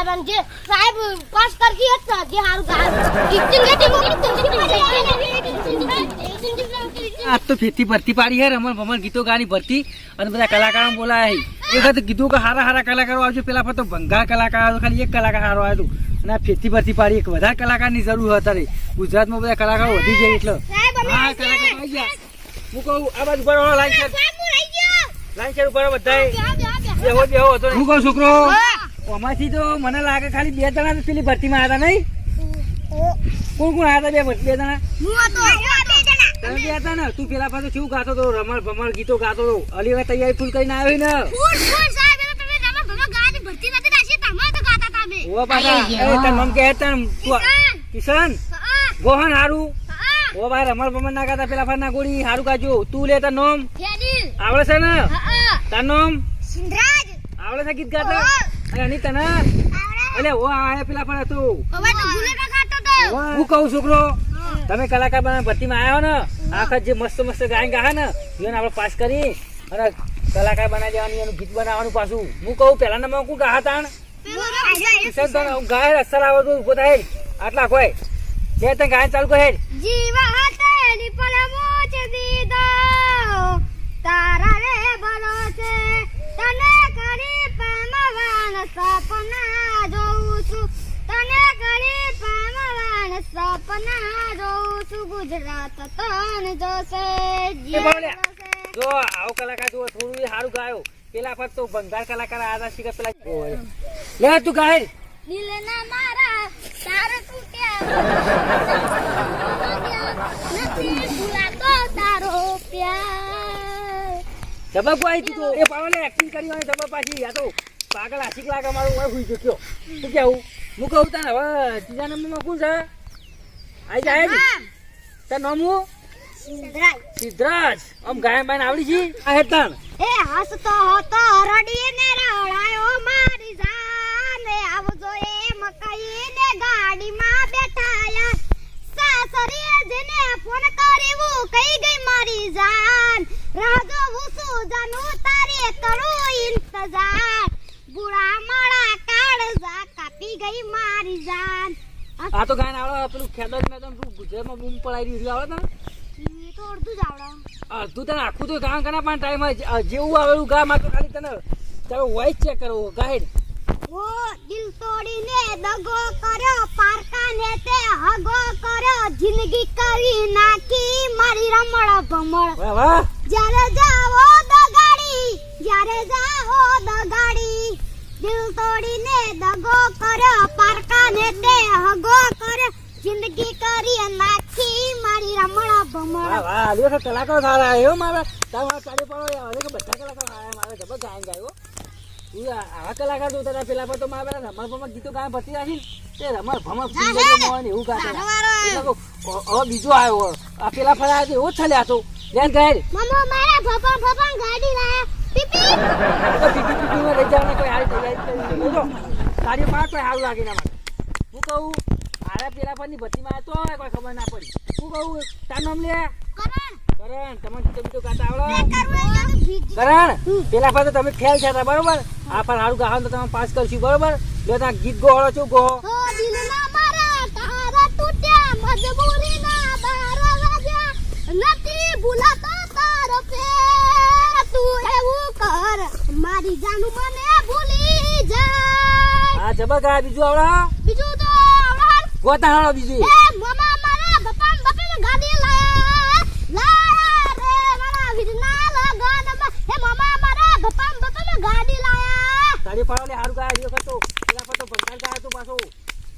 યાર જે સાહેબ પાસ કરકી હતા જે હારું ગાય આજ તો ફેથી ભરતી પાડી હે રમણ ભમણ ગીતો ગાની ભરતી અને બધા કલાકારો બોલાયા હે એક વખત કીધું કે હારા કલાકારો આવજો પેલા પર તો ભંગાર કલાકાર ખાલી એક કલાકાર હારો આવ્યો અને આ ફેથી ભરતી પાડી એક વધારે કલાકારની જરૂર હતી ગુજરાતમાં બધા કલાકારો વધી જાય એટલે હા કલાકાર આવી ગયા હું કહું આ બાજુ ઉપર લાઈન શેર ઉપર બધા બેહો હતો હું કહું છોકરો આમાંથી તો મને લાગે ખાલી 2 જણા પેલી ભરતીમાં આવ્યા નહીં કોણ આવ્યા હતા 2 જણા તમે બે હતા ને તું પેલા પાસે કેવું ગાતો હતો રમણ ભમણ ગીતો ગાતો હતો અલીવા તૈયારી ફૂલ કરીને આવ્યો ને ઓ પાછા તન મમ કે તન કિશન ગોહન હારું ઓ ભાઈ રમણ ભમણ ના ગાતા પેલા ફાના ગોળી હારું ગાજો તું લે તાર નામ આવડે છે ને તાર નામ સિંધરાજ આવડે છે ગીત ગાતા અને તને અલે ઓ આયા પેલા પર હતું હું કહું છોકરો તમે કલાકાર બના ભરતીમાં આવ્યો ને આખા જે મસ્ત મસ્ત ગાયન ગાહે ને એને આપણે પાસ કરી અને કલાકાર બનાવી દેવાની એનું ગીત બનાવવાનું પાછું હું કહું પહેલા નંબર કોણ ગાહા તાણ ગાય અસર આવડતું ઉભો થાય આટલા કોઈ જે તને ગાયન ચાલુ કરે જીવ હતેની પલમોચ દીધો તારા રે ભરોસે તને કરી પામવાન સપના જોઉં છું તને કરી પામવાન સપના જોઉં છું ગુજરાત તન જોશે જો આવો કલાકાર જો થોડું સારું ગાયો પેલા પર તો બંગાળ કલાકાર આદા શીખે પેલા લે તું ગાય દિલ ના મારા તાર તૂટ્યા નથી ભૂલાતો તારો પ્યાર જબક આવી તું તો એ પાવલે એક્ટિંગ કરી હોય જબક પાછી યા તો પાગલ આશિક લાગે મારું ઓય હુઈ ગયો તું કેવું હું કહું તને હવે ત્રીજા નંબરમાં કોણ છે આઈ જાય ને તાર નામ હું સિદ્ધરાજ આમ ગાયન બાયન આવડી છી આ હેતન એ હસતો હતો રડીને રડાયો મારી જાને આવજો એ મકાઈને ગાડીમાં બેઠાયા સાસરીએ જને ફોન કર્યો કઈ ગઈ મારી જાન રાજો હુસુ જાનું તારે કરું ઇંતજાર ગુડા માળા કાળજા કાપી ગઈ મારી જાન આ તો ગાયન આવડે પેલું ખેદો મેદાન ગુજરાતમાં બૂમ પડાઈ રહ્યું આવડે ને તો અડધું જ આવડે તું તને આખું તો ગામ કના પણ ટાઈમ જેવું આવેલું ગા માં તો ખાલી તને તારો વોઇસ ચેક કરો ગાઈડ ઓ દિલ તોડીને દગો કર્યો પારકાને તે હગો કર્યો જિંદગી કરી નાખી મારી રમણ ભમણ વાહ વાહ જ્યારે જાઓ દગાડી દિલ તોડીને દગો કર્યો પારકાને તે હગો કર્યો જિંદગી કરી નાખી મારી રમણ ભમણ વાહ વાહ લ્યો તો કલાકાર સારા આવ્યો મારા તારા ચાલે પડો આવે કે બધા કલાકાર આયા મારે જબર ગાયન ગાયો તું આવા કલાકાર તો તારા પેલા પર તો મારા રમણ ભમણ ગીતો ગાય ભરતી રાખી તે રમણ ભમણ સિંગર મોહન એવું ગાતા હવે બીજો આવ્યો આ પેલા ફળા એવો જ છલ્યા તો લેન ગાય મમ્મા મારા ભપણ ગાડી લાયા પીપી માં લઈ જવાના કોઈ હાલ તૈયારી બોલો તારી માં કોઈ હાલ લાગી ના મને હું કહું આરે પેલા પરની ભરતીમાં તો કોઈ ખબર ના પડી હું કહું તાર નામ લે કરણ તમને ગીતો ગાતા આવડે કરણ પેલા પર તો તમે ફેલ થયા હતા બરોબર આ પર હારું ગાવાનું તો તમે પાસ કરશું બરોબર જો ત્યાં ગીત ગોળો છો ગો દિલના મારા તારા તૂટ્યા મજબૂરીના બાર વાગ્યા નથી ભૂલાતો તારો પ્રેમ તું એવું કર મારી જાનું મને ભૂલી જાય હા જબર ગા બીજું આવડે બીજું તો આવડ ગોતા હાડો બીજું એ મમ્મા મારા બપન ગાડી લાયા રે મારા વિજના લગનમાં હે મમ્મા મારા બપન ગાડી લાયા તારી પાડો લે હારું ગાય વખત તો પેલા પર તો બંગાળ ગાયો તો પાછો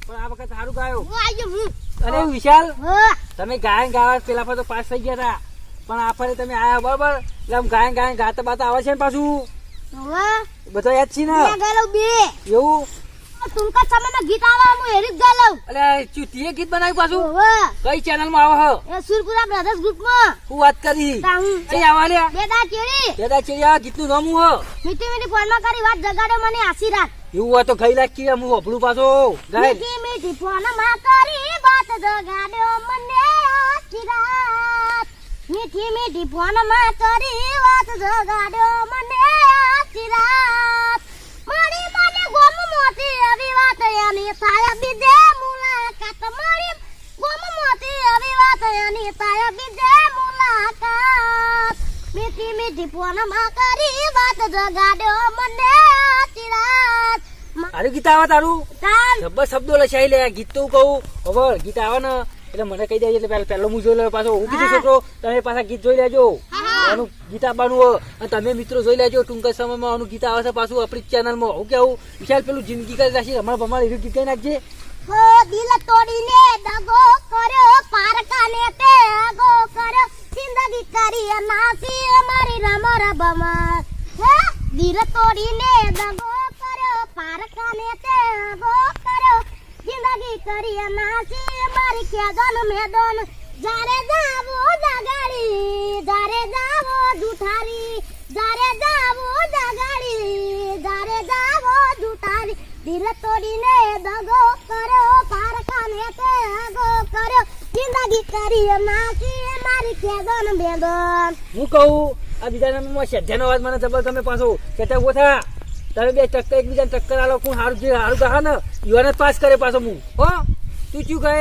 પણ આ વખત હારું ગાયો હું આયો હું અરે વિશાલ હા તમે ગાયન ગાવા પેલા પર તો પાસ થઈ ગયા હતા પણ આ ફરે તમે આયા બરોબર એટલે આમ ગાયન ગાતા બાતા આવે છે ને પાછું વાહ બધો યાદ છે ને ગાલો બે એવું તુમકા સમયમાં ગીત આવે હું હેરી ગાલો અલે ચૂતીએ ગીત બનાવ્યું પાછું વાહ કઈ ચેનલ માં આવે એ સુરપુરા બ્રધર્સ ગ્રુપ માં હું વાત કરી કઈ આવા લ્યા બેદા ચેડી દાદા ચેડિયા ગીતનું નામ હું મીઠી મીઠી ફોન માં કરી વાત જગાડે મને આશીર્વાદ એવું હોય તો ગઈ લાગી હું હોભળું પાછો ગાય મીઠી મીઠી ફોન માં કરી વાત જગાડે મને આશીર્વાદ મીઠી મીઠી ફોન માં કરી વાત જગાડે મને આશીર્વાદ મારી મને ગોમ મોતી આવી વાત એની થાય બીજે મુલાકાત મારી ગોમ મોતી આવી વાત એની થાય બીજે મુલાકાત મીઠી મીઠી ફોનમાં કરી વાત જગાડ્યો મને આખી રાત તારું ગીત આવે તારું ચાલ જબ્બર શબ્દો લખાઈ લે ગીત તો કહું ખબર ગીત આવે ને એટલે મને કહી દેજે એટલે પહેલો હું જોઈ લે પાછો હું કીધું છોકરો તમે પાછા ગીત જોઈ લેજો એનું ગીત આપવાનું હોય અને તમે મિત્રો જોઈ લેજો ટૂંક સમયમાં આનું ગીત આવે છે પાછું આપણી ચેનલમાં હું કેવું વિશાલ પેલું જિંદગી કરી રાખી રમણ ભમણ એવી ગીત કહી નાખજે હો દિલ તોડીને દગો કર્યો પારકાને તે આગો કર્યો જિંદગી કરી નાસી અમારી રમર બમર હે દિલ તોડીને દગો કર્યો પારકાને તે આગો કર્યો જિંદગી કરી નાસી અમારી ખેદન મેદન જારે જાવો દગાડી જારે જાવો જુઠારી જારે જાવો દગાડી જારે જાવો જુઠારી દિલ તોડીને દગો કર્યો પારકાને તે આગો કર્યો જિંદગી કરી નાખી મારી ખેદન બેદન હું કહું આ બીજા નામમાં શ્રદ્ધાનો અવાજ મને જબર તમે પાછો કેતા ગોથા તમે બે ટક્કર એકબીજાને ટક્કર આલો કોણ હારું જે હારું ગા ને યુવાને પાસ કરે પાછો હું હો તું શું કહે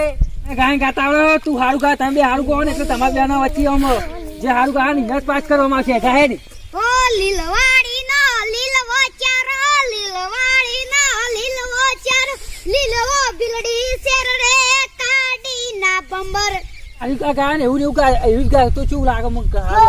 ગાય ગાતા આવડે તું હારું ગા તમે બે હારું ગો ને એટલે તમારા બેના વચ્ચે આમ જે હારું ગા ને એને જ પાસ કરવામાં આવશે ગાહે ને ઓ લીલવાડી નો લીલવો ચારો લીલવાડી નો લીલવો ચારો લીલવો બિલડી શેર રે કાડી ના બંબર હારું ગા ગા ને એવું ને એવું ગા એવું જ ગા તો શું લાગે મને ઓ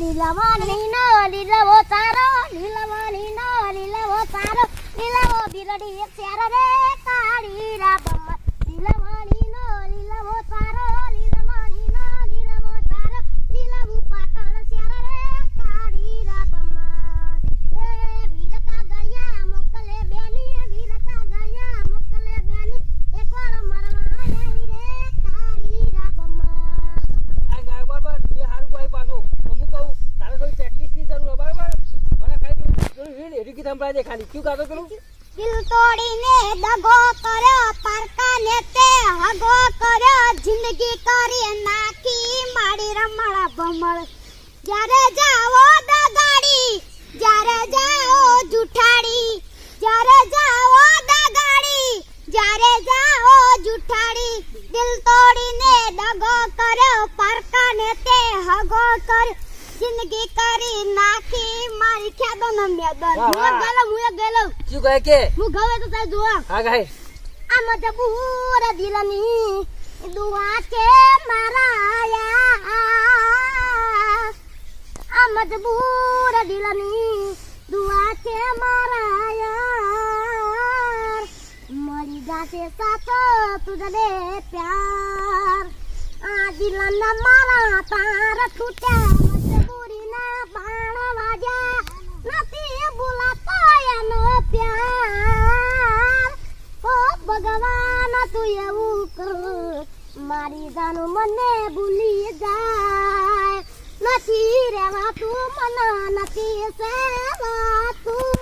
લીલવાડી નો લીલવો ચારો લીલવાડી નો લીલવો ચારો લીલવો બિલડી શેર રે કાડી ના બંબર લીલવાડી નો લીલવો ચારો લીલવાડી નો લીલવો ચારો લીલવું પાટણ શેર રે કાડી ના બંબર એ વીરતા ગયા મોકલે બેની વીરતા ગયા મોકલે બેની એકવાર મરવા નહીં રે કાડી ના બંબર આ ગાય બરાબર તું એ હારું ગા પાછો તો હું કહું તારે થોડી પ્રેક્ટિસની જરૂર હોય બરાબર મને ખાલી પેલું રીડ એડી કી સંભળાય દે ખાલી શું ગાતો પેલું દિલ તોડીને દગો કર્યો પારકાને તે હગો કર્યો જિંદગી કરી નાખી મારી રમણ ભમળ જ્યારે જાઓ દગાડી જ્યારે જાઓ જુઠાડી જ્યારે જાઓ દગાડી જ્યારે જાઓ જુઠાડી દિલ તોડીને દગો કર્યો પારકાને તે હગો કર્યો જિંદગી કરી નાખી મારી ખેદન મેદન વાહ, વાહ. હું ગેલો શું કહે કે હું ગવે તો તાર જોવા હા ગાય આ મજબૂર દિલની દુઆ કે મારા આ મજબૂર દિલની દુઆ કે મારા મરી જાશે સાચો તુજને પ્યાર આ દિલના મારા તાર છૂટ્યા મજબૂરીના બાણ વાગ્યા નથી બોલાતો એનો પ્યાર ઓ ભગવાન તું એવું કર મારી જાનું મને ભૂલી જાય નથી રહેવાતું મને નથી સેવાતું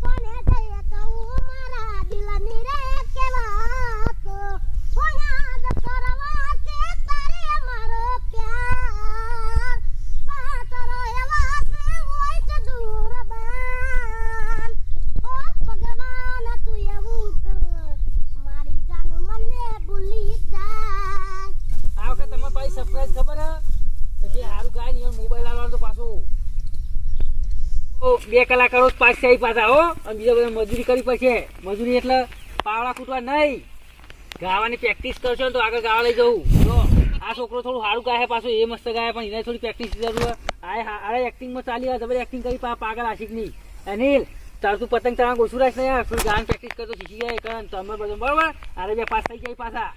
કોને જઈએ કહું મારા દિલની રે કેવાતો હું યાદ કરવા છે તારે મારો પ્યાર સાતરો એવા છે હોય છે દૂર બાન ઓ ભગવાન તું એવું કર મારી જાનું મને ભૂલી જાય આ વખત તમારે પાછી સરપ્રાઈઝ ખબર હે કે હારું ગાય ને મોબાઈલ આવવાનો તો પાછો બે કલાકારો પાસ થઈ પાછા હો અને બીજા બધા મજૂરી કરી પડશે મજૂરી એટલે પાવડા કૂટવા નહીં ગાવાની પ્રેક્ટિસ કરશો ને તો આગળ ગાવા લઈ જવું જો આ છોકરો થોડું સારું ગાય પાછું એ મસ્ત ગાય પણ એને થોડી પ્રેક્ટિસ જરૂર આ એક્ટિંગમાં ચાલી હોય જબરી એક્ટિંગ કરી પાગલ આશિક નહીં અનિલ તાર તું પતંગ ચણા ઓછું રાખ ને યાર થોડી ગાવાની પ્રેક્ટિસ કરતો શીખી જાય કારણ તમે બધું બરોબર આરે બે પાસ થઈ જાય પાછા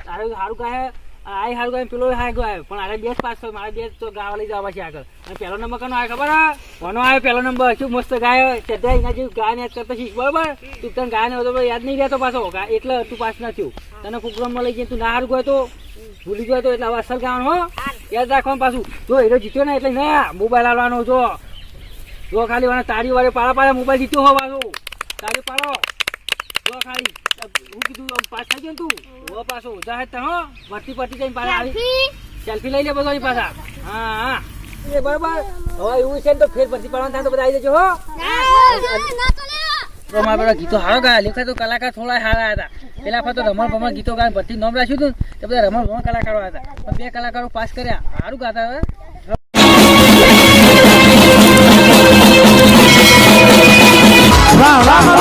તારે સારું ગાય આ હારું ગાય પેલો હા ગાય પણ આરે બે જ પાસ થયો મારે બે તો ગાવા લઈ જવા છે આગળ અને પહેલો નંબર કનો આવે ખબર હા કોનો આવે પહેલો નંબર શું મસ્ત ગાય શ્રદ્ધા એના જેવું ગાયને યાદ કરતો શીખ બરોબર તું તને ગાયને હતો યાદ નહીં રહેતો પાછો એટલે તું પાસ ન થયું તને પ્રોગ્રામમાં લઈ જઈને તું ના હારું ગયો તો ભૂલી ગયો તો એટલે હવે અસલ ગાવાનું હો યાદ રાખવાનું પાછું જો હીરો જીત્યો ને એટલે ના મોબાઈલ આવવાનો જો ખાલી મને તારી વાળે પાડા મોબાઈલ જીત્યો હો પાછું તારી પાડો જો ખાલી હું કીધું પાસ થઈ ગયો ને તું હો પાછો જાહેર હો ભરતી પડતી જઈને પાછા આવી સેલ્ફી લઈ લે બધો પાછા હા એ બરોબર હવે એવું છે ને તો ફેર ભરતી પાડવાનું થાય તો બધા આવી જજો હો ના તો લે તો મારા બધા ગીતો સારો ગાયા લેખા તો કલાકાર થોડા સારા હતા પેલા ફરતો રમણ ભમણ ગીતો ગાય ભરતી નામ રાખ્યું હતું તે બધા રમણ ભમણ કલાકારો હતા પણ 2 કલાકારો પાસ કર્યા સારું ગાતા હવે વાહ વાહ